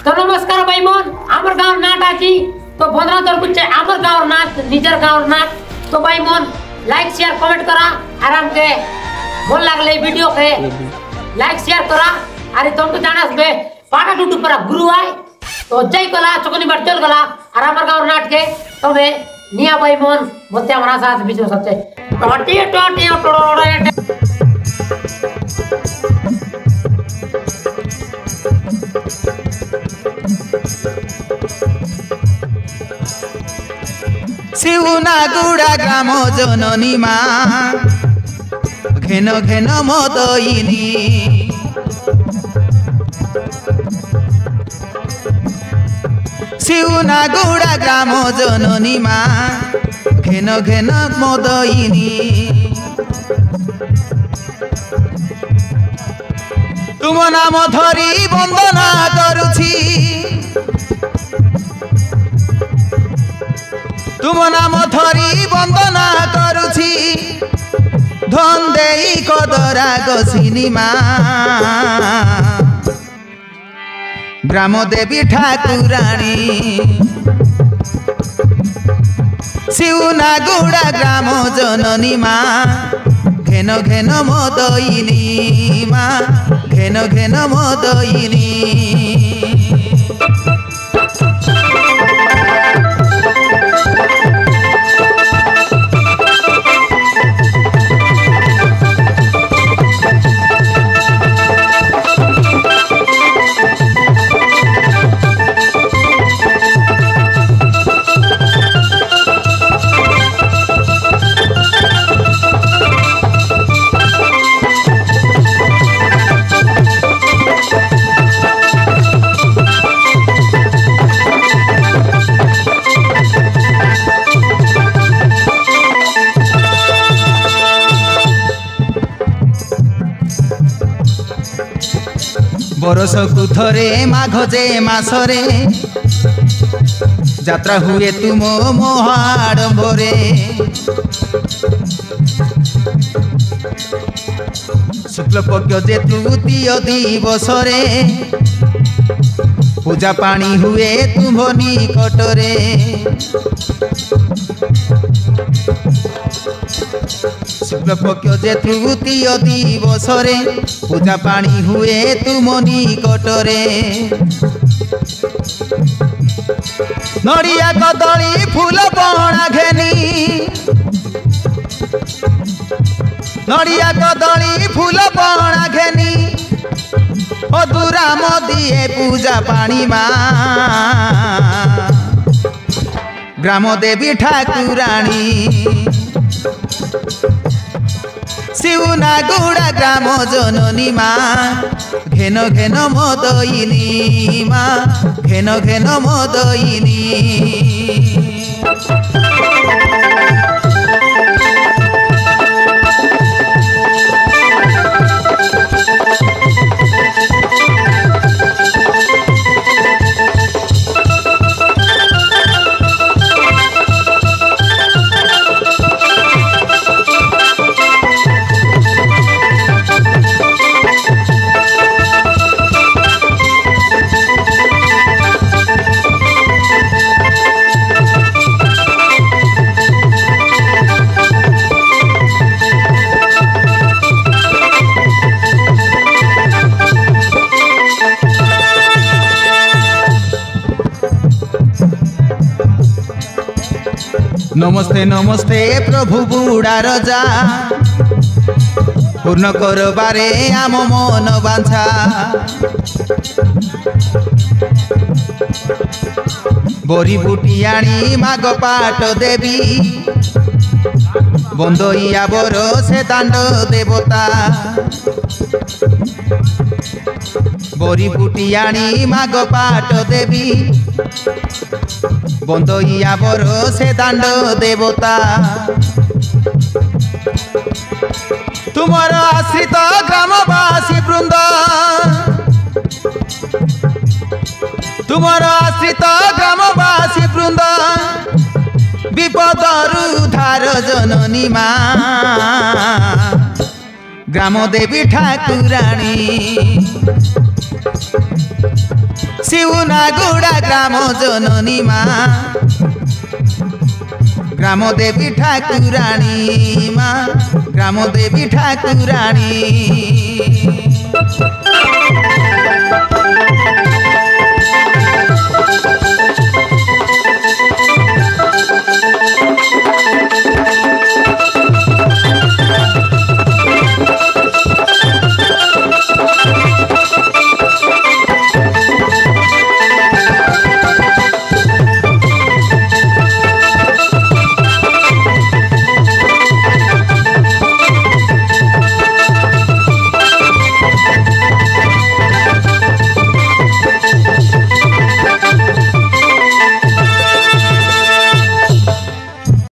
तो नमस्कार भाई मन आमर गाँव नाट आची तो बंदरा तर कुछ आमर गाँव नाट निजर गाँव नाट तो भाई मन लाइक शेयर कमेंट करा आराम के बोल लागले वीडियो के लाइक शेयर करा अरे तुमको जानास बे पाटा टूटू पर गुरु आए तो जय कला चुकनी बार चल गला और आमर गाँव नाट के तो वे निया भाई मन बोलते हमारा साथ बीच में सबसे टोटी टोटी टोड़े शिवनागुड़ा ग्राम जननी मा घेन घेन मदयिनी शिवनागुड़ा ग्राम जननी मा घेन घेन मदयिनी तुम नाम धरी वंदना करुछि तुम नाम धरी वंदना करुछि धन देई कदरा गसिनी मा ग्राम देवी ठाकुराणी शिवनागुड़ा ग्राम जननी मा घेन घेन मदयिनी मा घेन घेन मदयिनी बरस कुथरे माघजे मासरे यात्रा हुए तुम महाडंबरे शुक्लपक्ष जे तृतीय दिवसरे पूजा पानी हुए तुम निकटरे शुक्लपक्ष जे तृतीय दिवसरे पूजा पानी हुए तुम निकटरे नड़िया कदली फूल पणा घेनी नड़िया कदली फूल पणा घेनी अधूराम दिए पूजा पानी मा ग्राम देवी ठाकुराणी शिवनागुड़ा ग्राम जननी मा घेन घेन मदयिनी मा घेन घेन मदयिनी नमस्ते नमस्ते प्रभु बुढ़ा रजा पूर्ण कर बारे आम मन बांछा बोरी बुटियाणी माग पाट देवी बंदइया बर से दांड देवता बोरी बुटियाणी माग पाट देवी बंदइया बर से दांड देवता तुमर आश्रित ग्रामवासी वृंद तुमर आश्रित ग्रामवासी वृंद विपदरु उद्धार जननी मा ग्राम देवी ठाकुराणी শিউনাগুড়া গ্রাম জননী মা গ্রাম দেবী ঠাকুরানী মা গ্রাম দেবী ঠাকুরানী